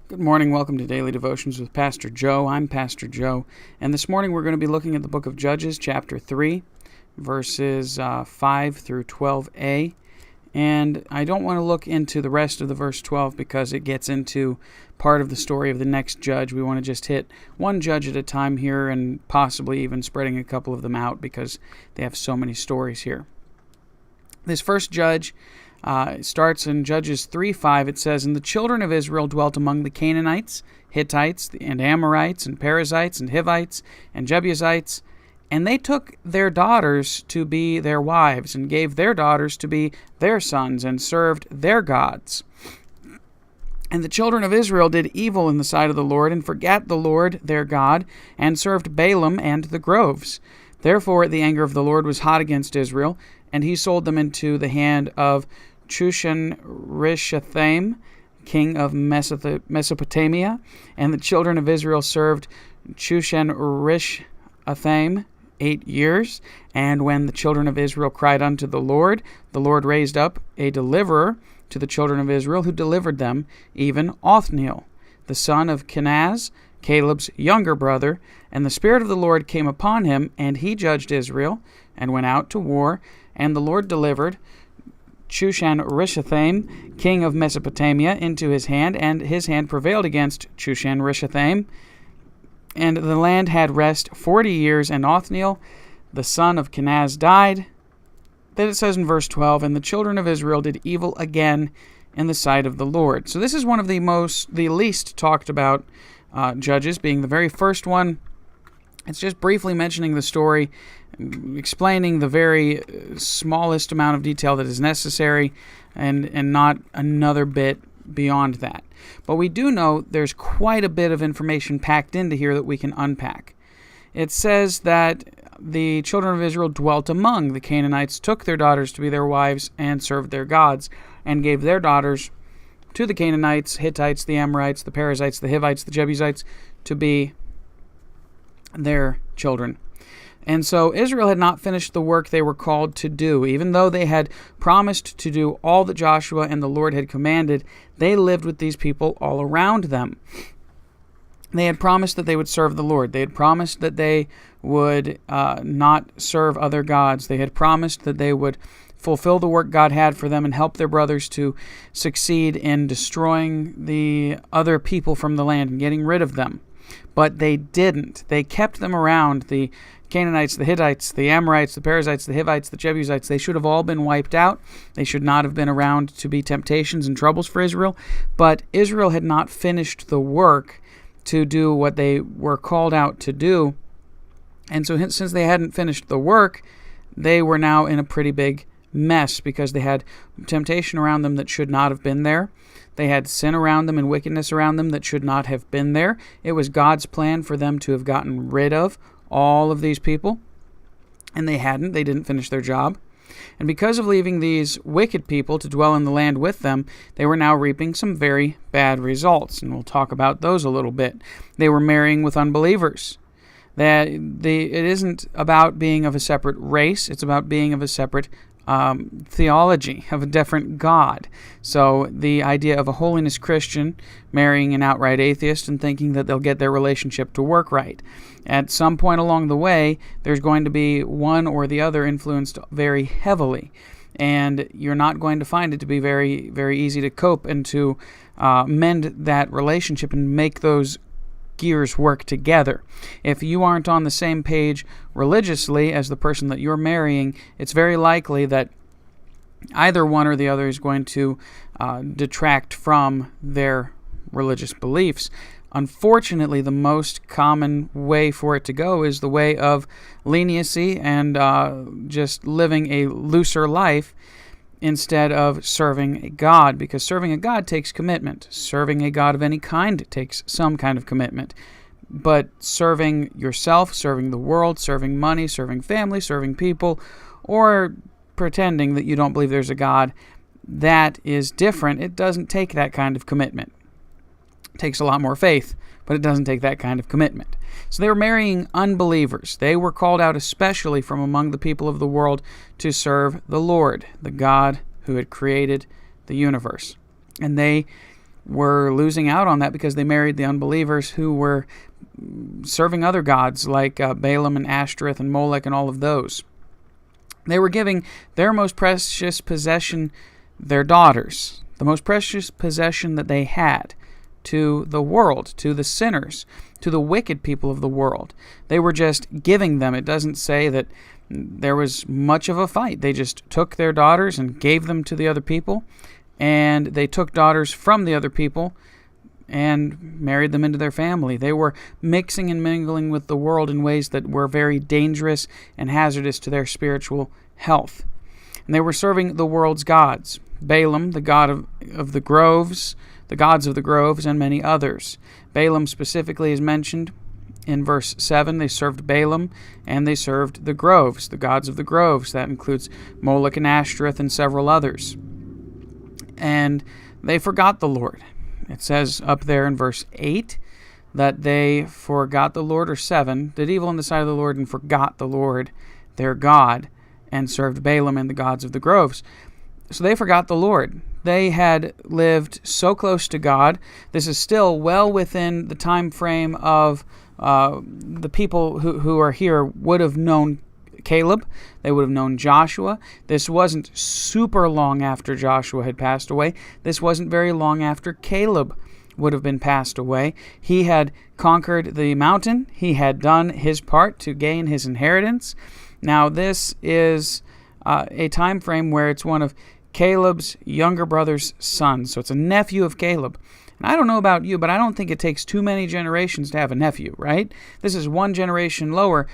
Good morning. Welcome to Daily Devotions with Pastor Joe. I'm Pastor Joe, and this morning we're going to be looking at the book of Judges, chapter 3, verses 5 through 12a. And I don't want to look into the rest of the verse 12 because it gets into part of the story of the next judge. We want to just hit one judge at a time here and possibly even spreading a couple of them out because they have so many stories here. This first judge starts in Judges 3:5. It says, "And the children of Israel dwelt among the Canaanites, Hittites, and Amorites, and Perizzites, and Hivites, and Jebusites. And they took their daughters to be their wives, and gave their daughters to be their sons, and served their gods. And the children of Israel did evil in the sight of the Lord, and forgat the Lord their God, and served Baalim and the groves. Therefore the anger of the Lord was hot against Israel, and he sold them into the hand of Chushanrishathaim, king of Mesopotamia. And the children of Israel served Chushanrishathaim 8 years. And when the children of Israel cried unto the Lord raised up a deliverer to the children of Israel, who delivered them, even Othniel, the son of Kenaz, Caleb's younger brother. And the Spirit of the Lord came upon him, and he judged Israel, and went out to war. And the Lord delivered Chushanrishathaim, king of Mesopotamia, into his hand, and his hand prevailed against Chushanrishathaim. And the land had rest 40 years, and Othniel, the son of Kenaz, died." Then it says in verse 12, "And the children of Israel did evil again in the sight of the Lord." So this is one of the least talked about judges, being the very first one. It's just briefly mentioning the story, explaining the very smallest amount of detail that is necessary, and not another bit beyond that. But we do know there's quite a bit of information packed into here that we can unpack. It says that the children of Israel dwelt among the Canaanites, took their daughters to be their wives, and served their gods, and gave their daughters to the Canaanites, Hittites, the Amorites, the Perizzites, the Hivites, the Jebusites, to be their children. And so Israel had not finished the work they were called to do. Even though they had promised to do all that Joshua and the Lord had commanded, they lived with these people all around them. They had promised that they would serve the Lord. They had promised that they would not serve other gods. They had promised that they would fulfill the work God had for them and help their brothers to succeed in destroying the other people from the land and getting rid of them. But they didn't. They kept them around. The Canaanites, the Hittites, the Amorites, the Perizzites, the Hivites, the Jebusites, they should have all been wiped out. They should not have been around to be temptations and troubles for Israel. But Israel had not finished the work to do what they were called out to do. And so since they hadn't finished the work, they were now in a pretty big mess because they had temptation around them that should not have been there. They had sin around them and wickedness around them that should not have been there. It was God's plan for them to have gotten rid of all of these people, and they hadn't. They didn't finish their job. And because of leaving these wicked people to dwell in the land with them, they were now reaping some very bad results, and we'll talk about those a little bit. They were marrying with unbelievers. It isn't about being of a separate race. It's about being of a separate theology, of a different God. So the idea of a holiness Christian marrying an outright atheist and thinking that they'll get their relationship to work right. At some point along the way, there's going to be one or the other influenced very heavily. And you're not going to find it to be very, very easy to cope and to mend that relationship and make those gears work together. If you aren't on the same page religiously as the person that you're marrying, it's very likely that either one or the other is going to detract from their religious beliefs. Unfortunately, the most common way for it to go is the way of leniency and just living a looser life instead of serving a God, because serving a God takes commitment. Serving a God of any kind takes some kind of commitment. But serving yourself, serving the world, serving money, serving family, serving people, or pretending that you don't believe there's a God, that is different. It doesn't take that kind of commitment. It takes a lot more faith, but it doesn't take that kind of commitment. So they were marrying unbelievers. They were called out especially from among the people of the world to serve the Lord, the God who had created the universe. And they were losing out on that because they married the unbelievers who were serving other gods like Baalim and Ashtoreth and Molech and all of those. They were giving their most precious possession, their daughters, the most precious possession that they had, to the world, to the sinners, to the wicked people of the world. They were just giving them. It doesn't say that there was much of a fight. They just took their daughters and gave them to the other people, and they took daughters from the other people and married them into their family. They were mixing and mingling with the world in ways that were very dangerous and hazardous to their spiritual health. And they were serving the world's gods. Baalim, the god of the groves, the gods of the groves, and many others. Baalim specifically is mentioned in verse 7. They served Baalim, and they served the groves, the gods of the groves. That includes Molech and Ashtoreth and several others. And they forgot the Lord. It says up there in verse 8 that they forgot the Lord, or 7, did evil in the sight of the Lord and forgot the Lord, their God, and served Baalim and the gods of the groves. So they forgot the Lord. They had lived so close to God. This is still well within the time frame of the people who are here would have known Caleb. They would have known Joshua. This wasn't super long after Joshua had passed away. This wasn't very long after Caleb would have been passed away. He had conquered the mountain. He had done his part to gain his inheritance. Now this is a time frame where it's one of Caleb's younger brother's sons. So it's a nephew of Caleb. And I don't know about you, but I don't think it takes too many generations to have a nephew, right? This is one generation lower.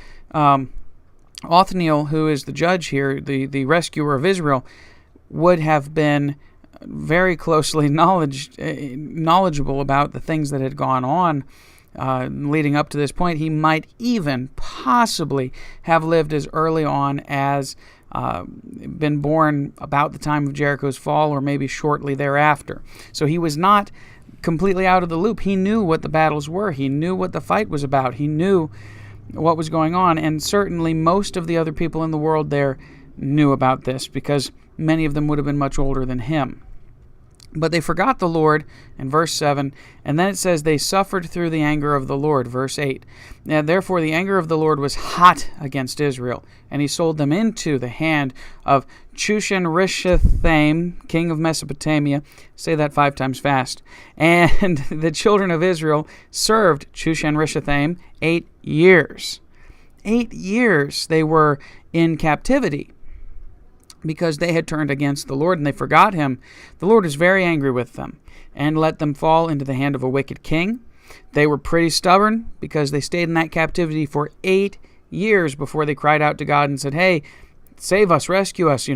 Othniel, who is the judge here, the rescuer of Israel, would have been very closely knowledgeable about the things that had gone on leading up to this point. He might even possibly have lived as early on as been born about the time of Jericho's fall, or maybe shortly thereafter. So he was not completely out of the loop. He knew what the battles were. He knew what the fight was about. He knew what was going on, and certainly most of the other people in the world there knew about this, because many of them would have been much older than him. But they forgot the Lord in verse 7, and then it says they suffered through the anger of the Lord, verse 8. Now, therefore the anger of the Lord was hot against Israel, and he sold them into the hand of Chushanrishathaim, king of Mesopotamia. Say that 5 times fast. And the children of Israel served Chushanrishathaim 8 years. 8 years they were in captivity, because they had turned against the Lord and they forgot him. The Lord was very angry with them and let them fall into the hand of a wicked king. They were pretty stubborn because they stayed in that captivity for 8 years before they cried out to God and said, hey, save us, rescue us.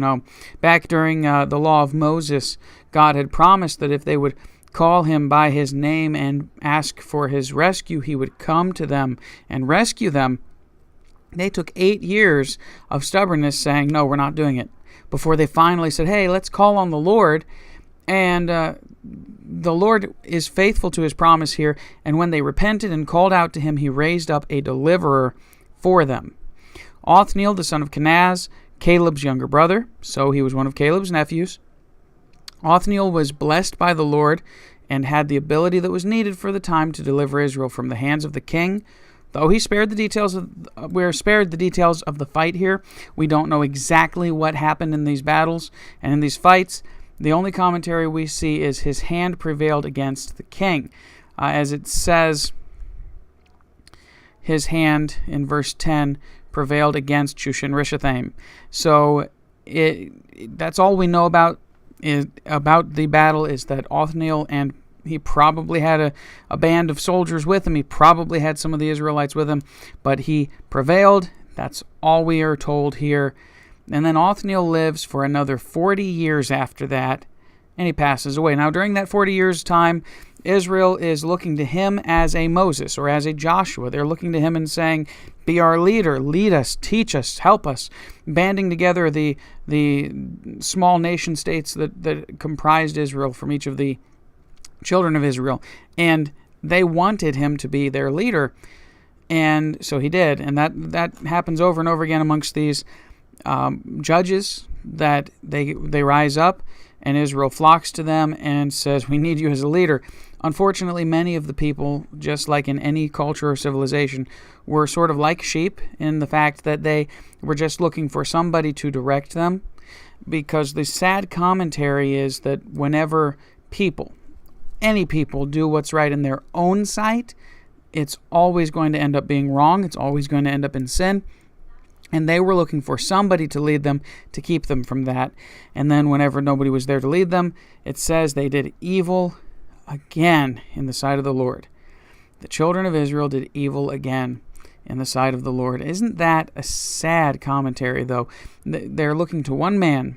Back during the law of Moses, God had promised that if they would call him by his name and ask for his rescue, he would come to them and rescue them. They took 8 years of stubbornness saying, no, we're not doing it, before they finally said, hey, let's call on the Lord. And the Lord is faithful to his promise here. And when they repented and called out to him, he raised up a deliverer for them. Othniel, the son of Kenaz, Caleb's younger brother, so he was one of Caleb's nephews. Othniel was blessed by the Lord and had the ability that was needed for the time to deliver Israel from the hands of the king. Though we're spared the details of the fight here. We don't know exactly what happened in these battles and in these fights. The only commentary we see is his hand prevailed against the king. As it says, his hand in verse 10 prevailed against Chushanrishathaim. So that's all we know about the battle, is that Othniel, and he probably had a band of soldiers with him. He probably had some of the Israelites with him, but he prevailed. That's all we are told here. And then Othniel lives for another 40 years after that, and he passes away. Now, during that 40 years' time, Israel is looking to him as a Moses or as a Joshua. They're looking to him and saying, be our leader, lead us, teach us, help us, banding together the small nation states that comprised Israel from each of the children of Israel, and they wanted him to be their leader, and so he did. And that happens over and over again amongst these judges, that they rise up and Israel flocks to them and says, "We need you as a leader." Unfortunately, many of the people, just like in any culture or civilization, were sort of like sheep in the fact that they were just looking for somebody to direct them, because the sad commentary is that whenever any people do what's right in their own sight, it's always going to end up being wrong. It's always going to end up in sin. And they were looking for somebody to lead them, to keep them from that. And then whenever nobody was there to lead them, it says they did evil again in the sight of the Lord. The children of Israel did evil again in the sight of the Lord. Isn't that a sad commentary, though? They're looking to one man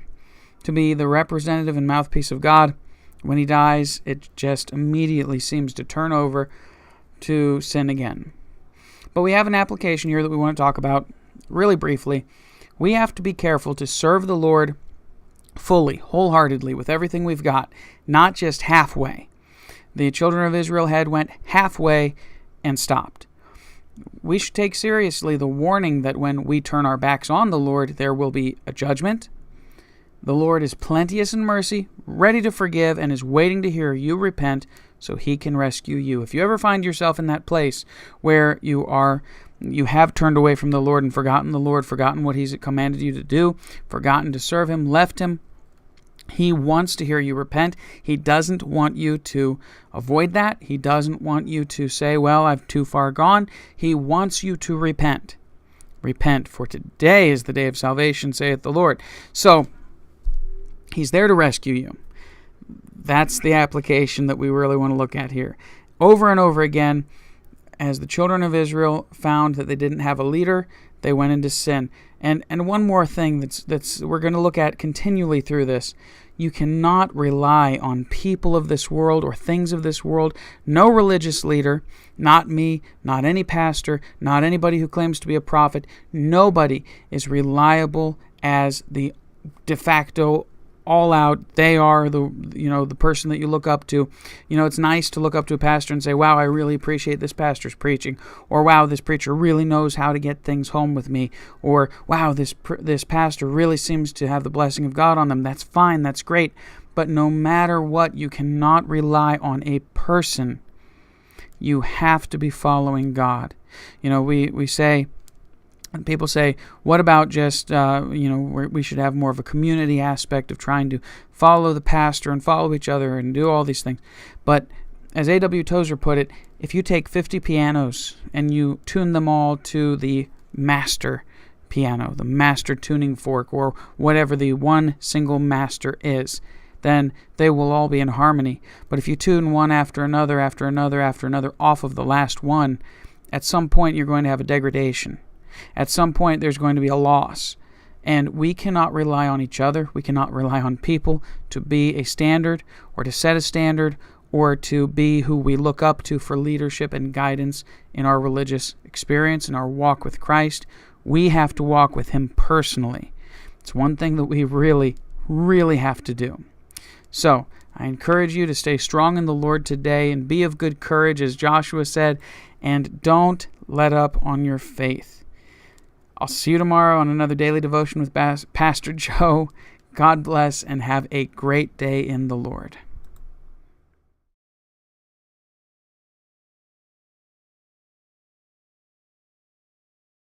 to be the representative and mouthpiece of God. When he dies, it just immediately seems to turn over to sin again. But we have an application here that we want to talk about really briefly. We have to be careful to serve the Lord fully, wholeheartedly, with everything we've got, not just halfway. The children of Israel went halfway and stopped. We should take seriously the warning that when we turn our backs on the Lord, there will be a judgment. The Lord is plenteous in mercy, ready to forgive, and is waiting to hear you repent so he can rescue you. If you ever find yourself in that place where you have turned away from the Lord and forgotten the Lord, forgotten what he's commanded you to do, forgotten to serve him, left him, he wants to hear you repent. He doesn't want you to avoid that. He doesn't want you to say, "Well, I've too far gone." He wants you to repent. Repent, for today is the day of salvation, saith the Lord. So, he's there to rescue you. That's the application that we really want to look at here. Over and over again, as the children of Israel found that they didn't have a leader, they went into sin. And one more thing that's we're going to look at continually through this. You cannot rely on people of this world or things of this world. No religious leader, not me, not any pastor, not anybody who claims to be a prophet. Nobody is reliable as the de facto all out. They are the person that you look up to. It's nice to look up to a pastor and say, "Wow, I really appreciate this pastor's preaching," or "Wow, this preacher really knows how to get things home with me," or "Wow, this pastor really seems to have the blessing of God on them." That's fine, that's great, but no matter what, you cannot rely on a person. You have to be following God. We say, and people say, what about just, we should have more of a community aspect of trying to follow the pastor and follow each other and do all these things. But as A.W. Tozer put it, if you take 50 pianos and you tune them all to the master piano, the master tuning fork, or whatever the one single master is, then they will all be in harmony. But if you tune one after another, after another, after another off of the last one, at some point you're going to have a degradation. At some point, there's going to be a loss. And we cannot rely on each other. We cannot rely on people to be a standard or to set a standard or to be who we look up to for leadership and guidance in our religious experience, in our walk with Christ. We have to walk with him personally. It's one thing that we really, really have to do. So, I encourage you to stay strong in the Lord today and be of good courage, as Joshua said, and don't let up on your faith. I'll see you tomorrow on another daily devotion with Pastor Joe. God bless and have a great day in the Lord.